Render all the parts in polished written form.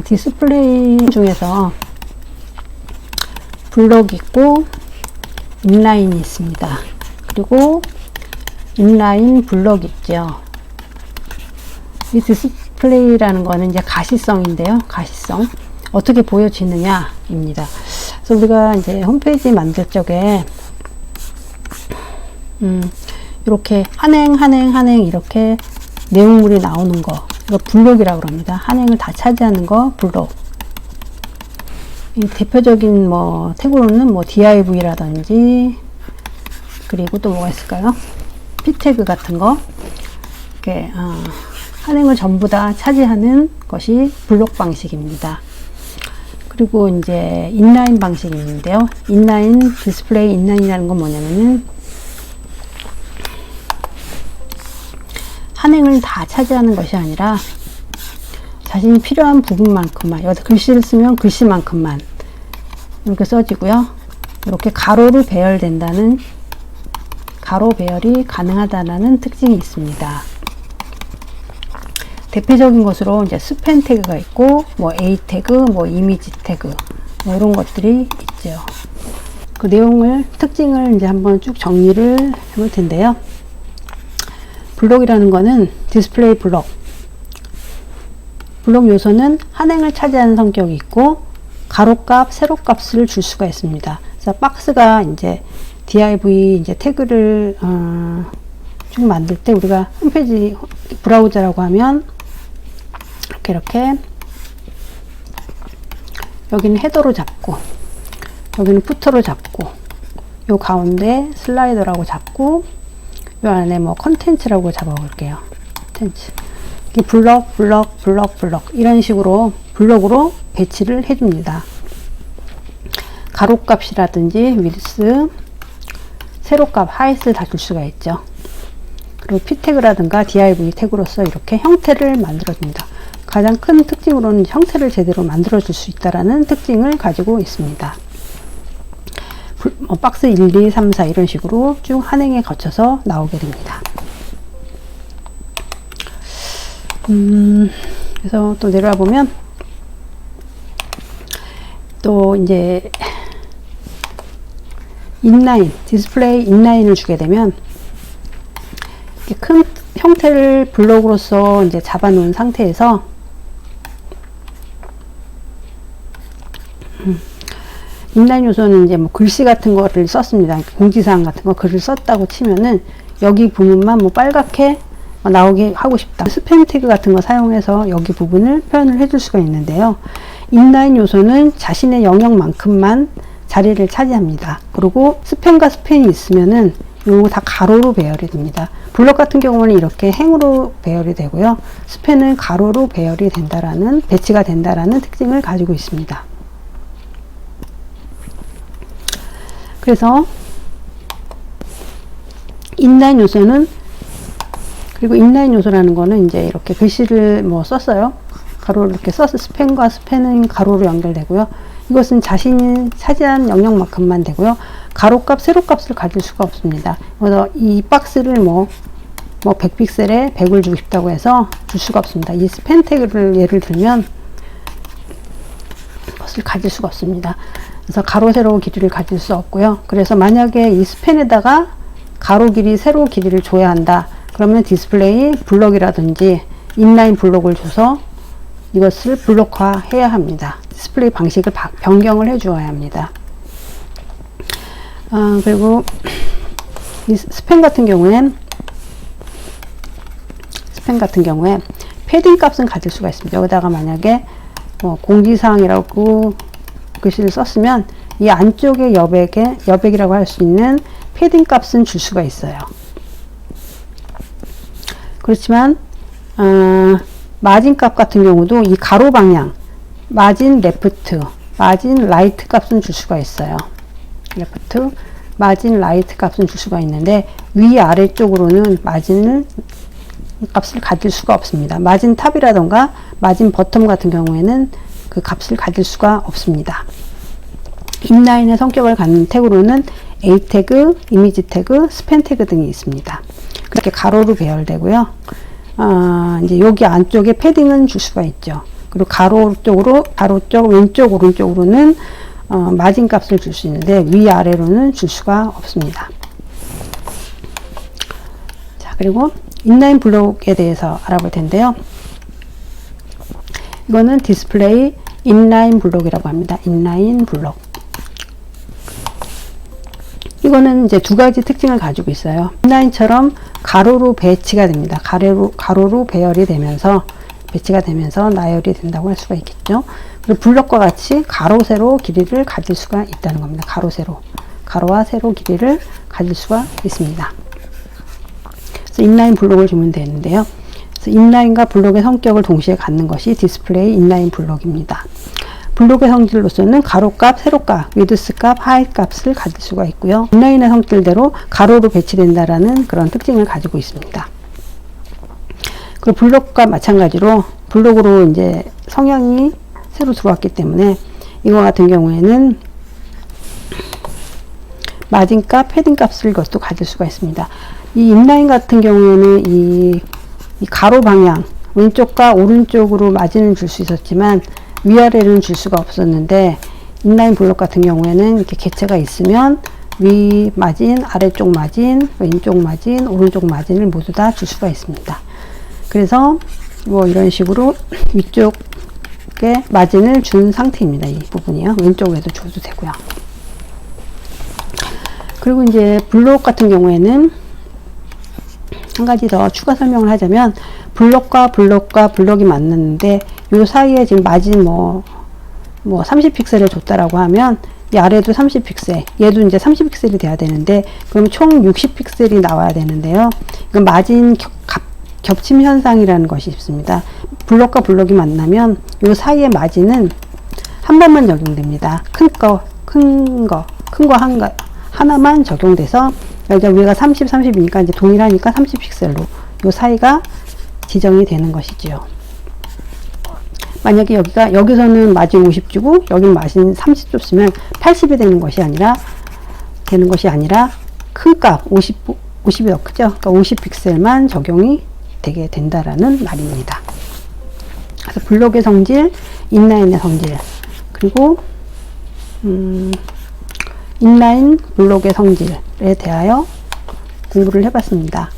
디스플레이 중에서 블록 있고 인라인이 있습니다. 그리고 인라인 블록 있죠. 이 디스플레이라는 거는 이제 가시성인데요. 가시성. 어떻게 보여지느냐입니다. 그래서 우리가 이제 홈페이지 만들 적에, 이렇게 한행 이렇게 내용물이 나오는 거, 이거 블록이라고 합니다. 한행을 다 차지하는 거 블록. 이 대표적인 뭐 태그로는 뭐 div라든지, 그리고 또 뭐가 있을까요? p태그 같은 거, 이렇게 한행을 전부 다 차지하는 것이 블록 방식입니다. 그리고 이제 인라인 방식이 있는데요. 인라인, 디스플레이 인라인이라는 건 뭐냐면은 한행을 다 차지하는 것이 아니라 자신이 필요한 부분만큼만, 여기다 글씨를 쓰면 글씨만큼만 이렇게 써지고요. 이렇게 가로로 배열된다는, 가로 배열이 가능하다는 특징이 있습니다. 대표적인 것으로 이제 스팬 태그가 있고, 뭐 A 태그, 뭐 이미지 태그, 뭐 이런 것들이 있죠. 그 내용을, 특징을 이제 한번 쭉 정리를 해볼 텐데요. 블록이라는 거는 디스플레이 블록. 블록 요소는 한행을 차지하는 성격이 있고, 가로값, 세로값을 줄 수가 있습니다. 그래서 박스가 이제 div 이제 태그를 쭉 만들 때 우리가 홈페이지 브라우저라고 하면 이렇게 여기는 헤더로 잡고, 여기는 푸터로 잡고, 요 가운데 슬라이더라고 잡고, 요 안에 뭐 컨텐츠라고 잡아볼게요. 컨텐츠. 블럭 이런 식으로 블럭으로 배치를 해줍니다. 가로값이라든지 위드스, 세로값, 하이트를 다 줄 수가 있죠. 그리고 p 태그라든가 div 태그로서 이렇게 형태를 만들어줍니다. 가장 큰 특징으로는 형태를 제대로 만들어줄 수 있다는 특징을 가지고 있습니다. 박스 1, 2, 3, 4 이런 식으로 쭉 한행에 거쳐서 나오게 됩니다. 그래서 또 내려와 보면 또 이제 인라인, 디스플레이 인라인을 주게 되면 큰 형태를 블록으로서 이제 잡아놓은 상태에서 인라인 요소는 이제 뭐 글씨 같은 거를 썼습니다. 공지사항 같은 거 글을 썼다고 치면은 여기 부분만 뭐 빨갛게 나오게 하고 싶다. 스팸 태그 같은 거 사용해서 여기 부분을 표현을 해줄 수가 있는데요. 인라인 요소는 자신의 영역만큼만 자리를 차지합니다. 그리고 스팸과 스팬이 있으면은 요거 다 가로로 배열이 됩니다. 블록 같은 경우는 이렇게 행으로 배열이 되고요. 스팬은 가로로 배열이 된다라는, 배치가 된다라는 특징을 가지고 있습니다. 그래서 인라인 요소는, 그리고 인라인 요소라는 거는 이제 이렇게 글씨를 뭐 썼어요. 가로로 이렇게 써서 스팬과 스팬은 가로로 연결되고요. 이것은 자신이 차지한 영역만큼만 되고요. 가로값, 세로값을 가질 수가 없습니다. 그래서 이 박스를 뭐 100픽셀에 100을 주고 싶다고 해서 줄 수가 없습니다. 이 스팬 태그를 예를 들면 그것을 가질 수가 없습니다. 그래서 가로, 세로 길이를 가질 수 없고요. 그래서 만약에 이 스팬에다가 가로 길이, 세로 길이를 줘야 한다. 그러면 디스플레이 블록이라든지 인라인 블록을 줘서 이것을 블록화 해야 합니다. 디스플레이 방식을 변경을 해 주어야 합니다. 그리고 이 스팸 같은 경우에 패딩 값은 가질 수가 있습니다. 여기다가 만약에 뭐 공지사항이라고 글씨를 썼으면 이 안쪽에 여백이라고 할 수 있는 패딩 값은 줄 수가 있어요. 그렇지만 마진 값 같은 경우도 이 가로 방향, 마진 레프트, 마진 라이트 값은 줄 수가 있어요. 레프트, 마진 라이트 값은 줄 수가 있는데 위 아래쪽으로는 마진 값을 가질 수가 없습니다. 마진 탑이라던가 마진 버텀 같은 경우에는 그 값을 가질 수가 없습니다. 인라인의 성격을 갖는 태그로는 A 태그, 이미지 태그, 스팬 태그 등이 있습니다. 그렇게 가로로 배열되고요. 이제 여기 안쪽에 패딩은 줄 수가 있죠. 그리고 가로 쪽 왼쪽 오른쪽으로는 마진 값을 줄 수 있는데 위아래로는 줄 수가 없습니다. 자, 그리고 인라인 블록에 대해서 알아볼 텐데요. 이거는 디스플레이 인라인 블록이라고 합니다. 인라인 블록. 이거는 이제 두 가지 특징을 가지고 있어요. 인라인처럼 가로로 배치가 됩니다. 가로로 배열이 되면서 배치가 되면서 나열이 된다고 할 수가 있겠죠. 그리고 블럭과 같이 가로 세로 길이를 가질 수가 있다는 겁니다. 가로와 세로 길이를 가질 수가 있습니다. 그래서 인라인 블록을 주면 되는데요. 그래서 인라인과 블록의 성격을 동시에 갖는 것이 디스플레이 인라인 블록입니다. 블록의 성질로서는 가로값, 세로값, 위드스값, 하이값을 가질 수가 있고요. 인라인의 성질대로 가로로 배치된다라는 그런 특징을 가지고 있습니다. 그리고 블록과 마찬가지로 블록으로 이제 성향이 새로 들어왔기 때문에 이거 같은 경우에는 마진값, 패딩값을 이것도 가질 수가 있습니다. 이 인라인 같은 경우에는 이 가로 방향 왼쪽과 오른쪽으로 마진을 줄 수 있었지만 위아래는 줄 수가 없었는데 인라인 블록 같은 경우에는 이렇게 개체가 있으면 위 마진, 아래쪽 마진, 왼쪽 마진, 오른쪽 마진을 모두 다 줄 수가 있습니다. 그래서 뭐 이런 식으로 위쪽에 마진을 준 상태입니다. 이 부분이요. 왼쪽에도 줘도 되고요. 그리고 이제 블록 같은 경우에는 한 가지 더 추가 설명을 하자면 블록과 블록이 만났는데 요 사이에 지금 마진 뭐 30픽셀을 줬다라고 하면 이 아래도 30픽셀, 얘도 이제 30픽셀이 돼야 되는데 그럼 총 60픽셀이 나와야 되는데요. 이건 마진 겹침 현상이라는 것이 있습니다. 블록과 블록이 만나면 요 사이의 마진은 한 번만 적용됩니다. 큰 거 하나만 적용돼서 이제 위가 30, 30이니까 이제 동일하니까 30픽셀로 요 사이가 지정이 되는 것이지요. 만약에 여기서는 마진 50 주고 여기는 마진 30 줬으면 80이 되는 것이 아니라 큰 값 50이 더 크죠. 그러니까 50픽셀만 적용이 되게 된다라는 말입니다. 그래서 블록의 성질, 인라인의 성질, 그리고 인라인 블록의 성질에 대하여 공부를 해봤습니다.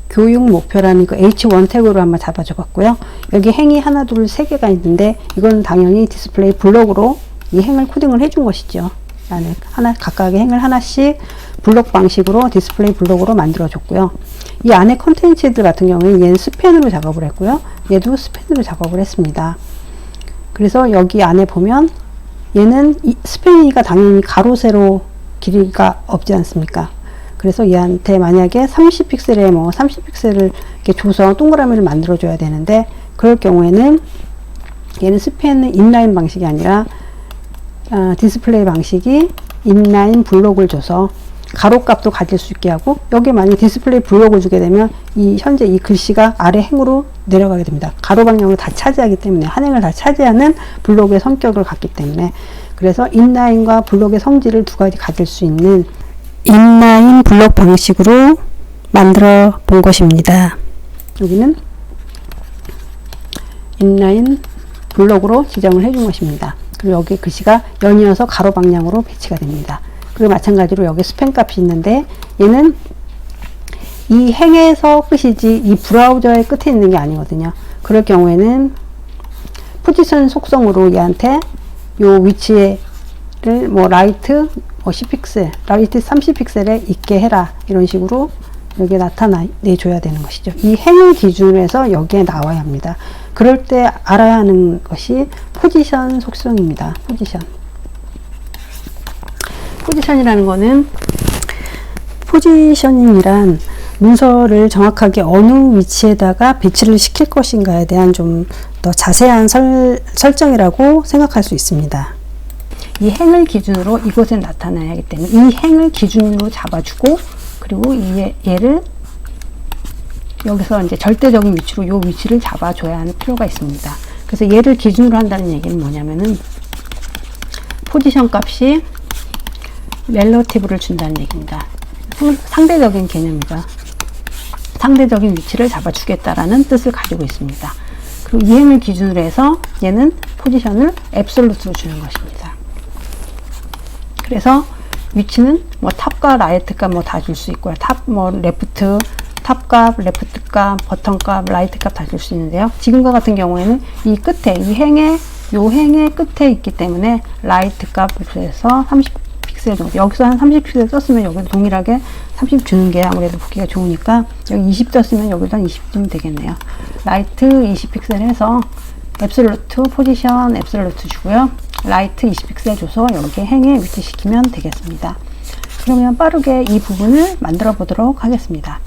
교육 목표라는 그 H1 태그로 한번 잡아줘 봤고요. 여기 행이 하나, 둘, 세 개가 있는데 이건 당연히 디스플레이 블록으로 이 행을 코딩을 해준 것이죠. 안에 각각의 행을 하나씩 블록 방식으로 디스플레이 블록으로 만들어 줬고요. 이 안에 컨텐츠들 같은 경우는 얘는 스팬으로 작업을 했고요. 얘도 스팬으로 작업을 했습니다. 그래서 여기 안에 보면 얘는 스팬이니까 당연히 가로 세로 길이가 없지 않습니까? 그래서 얘한테 만약에 30픽셀에 30픽셀을 이렇게 줘서 동그라미를 만들어 줘야 되는데 그럴 경우에는 얘는 스팬은 인라인 방식이 아니라 디스플레이 방식이 인라인 블록을 줘서 가로값도 가질 수 있게 하고 여기에 만약 디스플레이 블록을 주게 되면 현재 이 글씨가 아래 행으로 내려가게 됩니다. 가로 방향을 다 차지하기 때문에 한 행을 다 차지하는 블록의 성격을 갖기 때문에 그래서 인라인과 블록의 성질을 두 가지 가질 수 있는 인라인 블록 방식으로 만들어 본 것입니다. 여기는 인라인 블록으로 지정을 해준 것입니다. 그리고 여기 글씨가 연이어서 가로 방향으로 배치가 됩니다. 그리고 마찬가지로 여기 스팬 값이 있는데 얘는 이 행에서 끝이지 이 브라우저의 끝에 있는 게 아니거든요. 그럴 경우에는 포지션 속성으로 얘한테 요 위치를 라이트 10픽셀, 라이트 30픽셀에 있게 해라 이런 식으로 여기에 나타내줘야 되는 것이죠. 이 행을 기준으로 해서 여기에 나와야 합니다. 그럴 때 알아야 하는 것이 포지션 속성입니다. 포지션이라는 거는 포지셔닝이란 문서를 정확하게 어느 위치에다가 배치를 시킬 것인가에 대한 좀 더 자세한 설정이라고 생각할 수 있습니다. 이 행을 기준으로 이곳에 나타나야 하기 때문에 이 행을 기준으로 잡아주고 그리고 얘를 여기서 이제 절대적인 위치로 이 위치를 잡아줘야 하는 필요가 있습니다. 그래서 얘를 기준으로 한다는 얘기는 뭐냐면은 포지션 값이 렐러티브를 준다는 얘기입니다. 상대적인 개념이죠. 상대적인 위치를 잡아주겠다라는 뜻을 가지고 있습니다. 그리고 이 행을 기준으로 해서 얘는 포지션을 앱솔루트로 주는 것입니다. 그래서 위치는 뭐 탑과 라이트값 뭐 다 줄 수 있고요. 탑 뭐 레프트 탑값, 레프트값, 버튼값, 라이트값 다 줄 수 있는데요. 지금과 같은 경우에는 이 끝에 요 행의 끝에 있기 때문에 라이트 값에서 30픽셀 정도, 여기서 한 30픽셀 썼으면 여기도 동일하게 30 주는 게 아무래도 보기가 좋으니까 여기 20 썼으면 여기도 한 20 주면 되겠네요. 라이트 20픽셀 해서 앱솔루트 포지션 앱솔루트 주고요. 라이트 20픽셀 줘서 여기 행에 위치시키면 되겠습니다. 그러면 빠르게 이 부분을 만들어 보도록 하겠습니다.